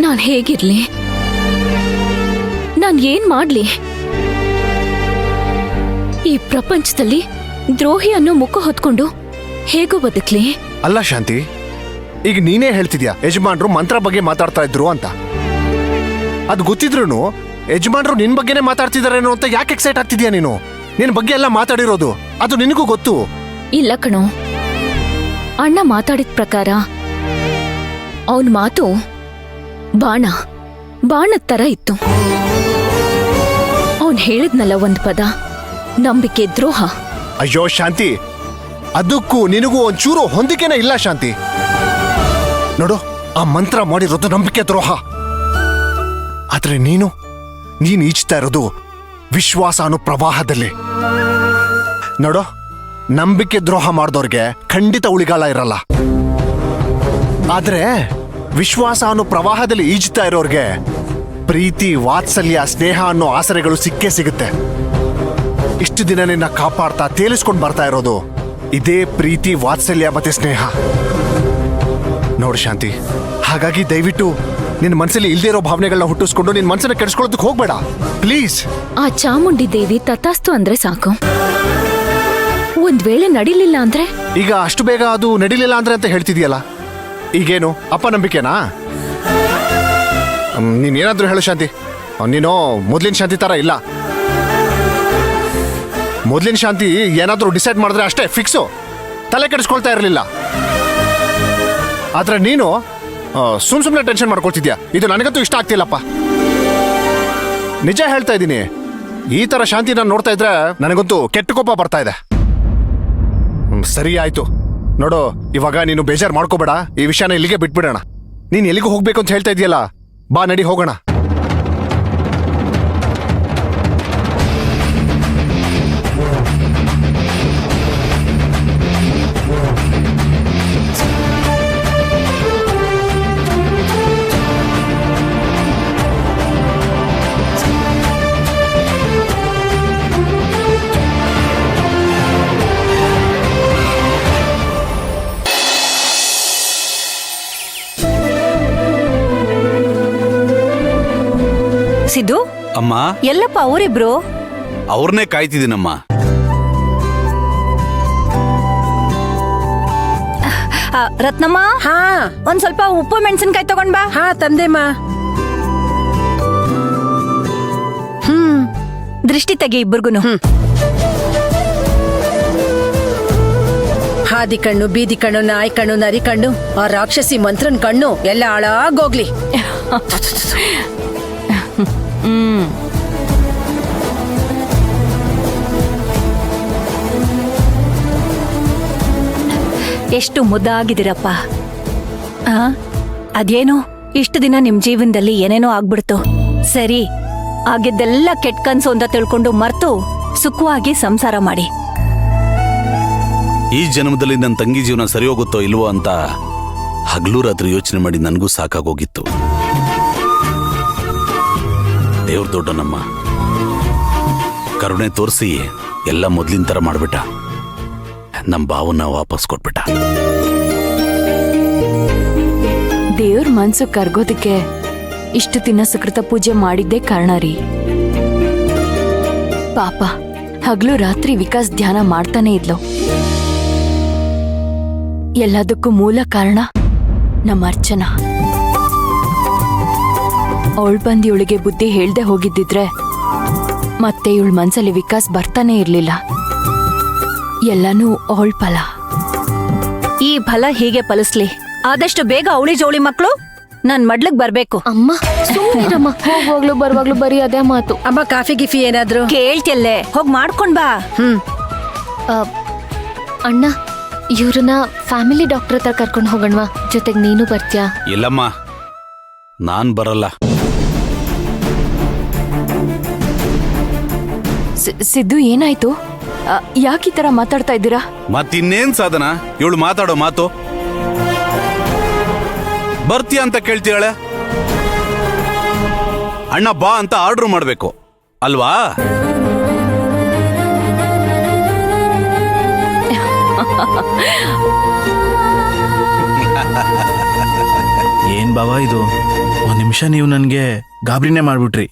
ನಾನ್ ಹೇಗಿರ್ಲಿ? ನಾನ್ ಏನ್ ಮಾಡ್ಲಿ? ಈ ಪ್ರಪಂಚದಲ್ಲಿ ದ್ರೋಹಿ ಅನ್ನೋ ಮುಖ ಹೊತ್ಕೊಂಡು ಹೇಗೋ ಬದುಕ್ಲಿ? ಅಲ್ಲ ಶಾಂತಿ, ಈಗ ನೀನೇ ಹೇಳ್ತಿದ್ಯಾ ಯಜಮಾನ್ರು ಮಂತ್ರ ಬಗ್ಗೆ ಮಾತಾಡ್ತಾ ಇದ್ರು ಅಂತ. ಅದು ಗೊತ್ತಿದ್ರು ಯಜಮಾನ್ರು ನಿನ್ ಬಗ್ಗೆನೇ ಮಾತಾಡ್ತಿದಾರೇನೋ ಅಂತ ಯಾಕೆ ಎಕ್ಸೈಟ್ ಆಗ್ತಿದ್ಯಾ ನೀನು? ನಿನ್ ಬಗ್ಗೆ ಎಲ್ಲ ಮಾತಾಡಿರೋದು ಅದು ನಿನಗೂ ಗೊತ್ತು. ಇಲ್ಲ ಕಣೋ, ಅಣ್ಣ ಮಾತಾಡಿದ ಪ್ರಕಾರ ಅವನ್ ಮಾತು ಬಾಣದ ತರ ಇತ್ತು. ಅವನ್ ಹೇಳಿದ್ನಲ್ಲ ಒಂದ್ ಪದ, ನಂಬಿಕೆ ದ್ರೋಹ. ಅಯ್ಯೋ ಶಾಂತಿ, ಅದಕ್ಕೂ ನಿನಗೂ ಒಂಚೂರು ಹೊಂದಿಕೆನೇ ಇಲ್ಲ ಶಾಂತಿ. ನೋಡು, ಆ ಮಂತ್ರ ಮಾಡಿರೋದು ನಂಬಿಕೆ ದ್ರೋಹ. ಆದ್ರೆ ನೀನು ಈಜ್ತಾ ಇರೋದು ವಿಶ್ವಾಸ ಅನ್ನೋ ಪ್ರವಾಹದಲ್ಲಿ. ನೋಡು, ನಂಬಿಕೆ ದ್ರೋಹ ಮಾಡಿದವ್ರಿಗೆ ಖಂಡಿತ ಉಳಿಗಾಲ ಇರಲ್ಲ. ಆದ್ರೆ ವಿಶ್ವಾಸ ಅನ್ನೋ ಪ್ರವಾಹದಲ್ಲಿ ಈಜ್ತಾ ಇರೋರ್ಗೆ ಪ್ರೀತಿ, ವಾತ್ಸಲ್ಯ, ಸ್ನೇಹ ಅನ್ನೋ ಆಸರೆಗಳು ಸಿಕ್ಕೇ ಸಿಗುತ್ತೆ. ಇಷ್ಟು ದಿನ ನಿನ್ನ ಕಾಪಾಡ್ತಾ ತೇಲಿಸ್ಕೊಂಡು ಬರ್ತಾ ಇರೋದು ಇದೇ ಪ್ರೀತಿ, ವಾತ್ಸಲ್ಯ ಮತ್ತೆ ಸ್ನೇಹ. ನೋಡು ಶಾಂತಿ, ಹಾಗಾಗಿ ದಯವಿಟ್ಟು ನಿನ್ನ ಮನಸ್ಸಲ್ಲಿ ಇಲ್ದೇ ಇರೋ ಭಾವನೆಗಳನ್ನ ಹುಟ್ಟಿಸ್ಕೊಂಡು ನಿನ್ನ ಮನಸ್ಸನ್ನ ಕೆಡಿಸ್ಕೊಳ್ಳೋದಕ್ಕೆ ಹೋಗ್ಬೇಡ ಪ್ಲೀಸ್. ಆ ಚಾಮುಂಡಿ ದೇವಿ ತಥಾಸ್ತು ಅಂದ್ರೆ ಸಾಕು. ಒಂದ್ ವೇಳೆ ನಡಿಲಿಲ್ಲ ಅಂದ್ರೆ? ಈಗ ಅಷ್ಟು ಬೇಗ ಅದು ನಡಿಲಿಲ್ಲ ಅಂದ್ರೆ ಅಂತ ಹೇಳ್ತಿದ್ಯಲ್ಲ, ಈಗೇನು ಅಪನಂಬಿಕೆನಾ? ನೀನೇನಾದ್ರೂ ಹೇಳು ಶಾಂತಿ, ನೀನು ಮೊದ್ಲಿನ ಶಾಂತಿ ತರ ಇಲ್ಲ. ಮೊದ್ಲಿನ ಶಾಂತಿ ಏನಾದ್ರೂ ಡಿಸೈಡ್ ಮಾಡಿದ್ರೆ ಅಷ್ಟೇ ಫಿಕ್ಸು, ತಲೆ ಕೆಡಿಸ್ಕೊಳ್ತಾ ಇರಲಿಲ್ಲ. ಆದ್ರೆ ನೀನು ಸುಮ್ನೆ ಟೆನ್ಷನ್ ಮಾಡ್ಕೊಳ್ತಿದ್ಯಾ. ಇದು ನನಗಂತೂ ಇಷ್ಟ ಆಗ್ತಿಲ್ಲಪ್ಪ. ನಿಜ ಹೇಳ್ತಾ ಇದ್ದೀನಿ, ಈ ತರ ಶಾಂತಿ ನಾನು ನೋಡ್ತಾ ಇದ್ರೆ ನನಗಂತೂ ಕೆಟ್ಟ ಕೋಪ ಬರ್ತಾ ಇದೆ. ಸರಿ ಆಯ್ತು ನೋಡು, ಇವಾಗ ನೀನು ಬೇಜಾರು ಮಾಡ್ಕೋಬೇಡ. ಈ ವಿಷಯನ ಇಲ್ಲಿಗೆ ಬಿಟ್ಬಿಡೋಣ. ನೀನ್ ಎಲ್ಲಿಗೂ ಹೋಗ್ಬೇಕು ಅಂತ ಹೇಳ್ತಾ ಇದೆಯಲ್ಲ, ಬಾ ನಡಿ ಹೋಗೋಣ. ಸಿದ್ದು, ಅಮ್ಮ. ಎಲ್ಲಪ್ಪ ಅವರಿಬ್ರು? ಅವ್ರನ್ನೇ ಕಾಯ್ತಿದ್ದೀನಮ್ಮ. ರತ್ನಮ್ಮ, ಹಾ, ಒಂದ್ ಸ್ವಲ್ಪ ಉಪ್ಪು ಮೆಣಸಿನ್ಕಾಯಿ ತಗೊಂಡ್ ಬಾ. ಹಾ, ತಂದೆಮ್ಮ. ದೃಷ್ಟಿ ತೆಗಿ ಇಬ್ಬರಿಗೂನು. ಹಾದಿ ಕಣ್ಣು, ಬೀದಿ ಕಣ್ಣು, ನಾಯಿ ಕಣ್ಣು, ನರಿ ಕಣ್ಣು, ಆ ರಾಕ್ಷಸಿ ಮಂತ್ರನ್ ಕಣ್ಣು ಎಲ್ಲ ಹಾಳಾಗೋಗ್ಲಿ. ಎಷ್ಟು ಮುದ್ದಾಗಿದ್ದೀರಪ್ಪ. ಅದೇನೋ ಇಷ್ಟು ದಿನ ನಿಮ್ ಜೀವನದಲ್ಲಿ ಏನೇನೋ ಆಗ್ಬಿಡ್ತು. ಸರಿ, ಆಗಿದ್ದೆಲ್ಲ ಕೆಟ್ಟ ಕನ್ಸು ಅಂತ ತಿಳ್ಕೊಂಡು ಮರ್ತು ಸುಖವಾಗಿ ಸಂಸಾರ ಮಾಡಿ. ಈ ಜನ್ಮದಲ್ಲಿ ನನ್ನ ತಂಗಿ ಜೀವನ ಸರಿ ಹೋಗುತ್ತೋ ಇಲ್ವೋ ಅಂತ ಹಗಲು ರಾತ್ರಿ ಯೋಚನೆ ಮಾಡಿ ನನಗೂ ಸಾಕಾಗೋಗಿತ್ತು. ದೇವ್ರ ದೊಡ್ಡನಮ್ಮ ಕರುಣೆ ತೋರಿಸಿ ಎಲ್ಲ ಮೊದ್ಲಿನ ತರ ಮಾಡ್ಬಿಟ್ಟ. ನಮ್ಮ ಭಾವನ್ನ ವಾಪಸ್ ಕೊಟ್ಬಿಟ್ಟ. ದೇವ್ರ ಮನ್ಸು ಕರ್ಗೋದಕ್ಕೆ ಇಷ್ಟು ದಿನ ಸುಕೃತ ಪೂಜೆ ಮಾಡಿದ್ದೇ ಕಾರಣ ರೀ. ಪಾಪ ಹಗಲು ರಾತ್ರಿ ವಿಕಾಸ್ ಧ್ಯಾನ ಮಾಡ್ತಾನೆ ಇದ್ಲು. ಎಲ್ಲದಕ್ಕೂ ಮೂಲ ಕಾರಣ ನಮ್ಮ ಅರ್ಚನಾ. ಅವಳು ಬಂದು ಇವಳಿಗೆ ಬುದ್ಧಿ ಹೇಳ್ದೆ ಹೋಗಿದ್ದಿದ್ರೆ ಮತ್ತೆ ಇವಳ ಮನ್ಸಲ್ಲಿ ವಿಕಾಸ್ ಬರ್ತಾನೆ ಇರ್ಲಿಲ್ಲ. ಎಲ್ಲಾನು ಅವಳ ಫಲ. ಈ ಫಲ ಹೀಗೆ ಫಲಿಸ್ಲಿ. ಆದಷ್ಟು ಬೇಗ ಅವಳಿ ಜೋಳಿ ಮಕ್ಕಳು ನನ್ ಮಡ್ಲಕ್ ಬರ್ಬೇಕು. ಅಮ್ಮ ಸುಮ್ಮನಿರಮ್ಮ, ಹೋಗುವಾಗ್ಲೂ ಬರುವಾಗ್ಲೂ ಬರೀ ಅದೇ ಮಾತು. ಅಮ್ಮ, ಕಾಫಿ ಗಿಫಿ ಏನಾದ್ರು? ಕೇಳ್ತಿಯಲ್ಲೇ, ಹೋಗ್ ಮಾಡ್ಕೊಂಡ್ ಬಾ. ಅಣ್ಣ, ಇವ್ರನ್ನ ಫ್ಯಾಮಿಲಿ ಡಾಕ್ಟರ್ ಹತ್ರ ಕರ್ಕೊಂಡು ಹೋಗೋಣವಾ? ಜೊತೆಗೆ ನೀನು ಬರ್ತೀಯಾ? ಇಲ್ಲಮ್ಮ, ನಾನ್ ಬರಲ್ಲ. ಸಿದ್ದು, ಏನಾಯ್ತು? ಯಾಕೆ ಈ ತರ ಮಾತಾಡ್ತಾ ಇದ್ದೀರಾ? ಮತ್ತಿನ್ನೇನ್ ಸಾಧನ ಇವಳು ಮಾತಾಡೋ ಮಾತು? ಬರ್ತೀಯ ಅಂತ ಕೇಳ್ತೀಯಾಳೆ. ಅಣ್ಣ ಬಾ ಅಂತ ಆರ್ಡರ್ ಮಾಡ್ಬೇಕು ಅಲ್ವಾ? ಏನ್ ಬಾವಾ ಇದು, ನಿಮಿಷ ನೀವು ನನಗೆ ಗಾಬರಿನೇ ಮಾಡ್ಬಿಟ್ರಿ.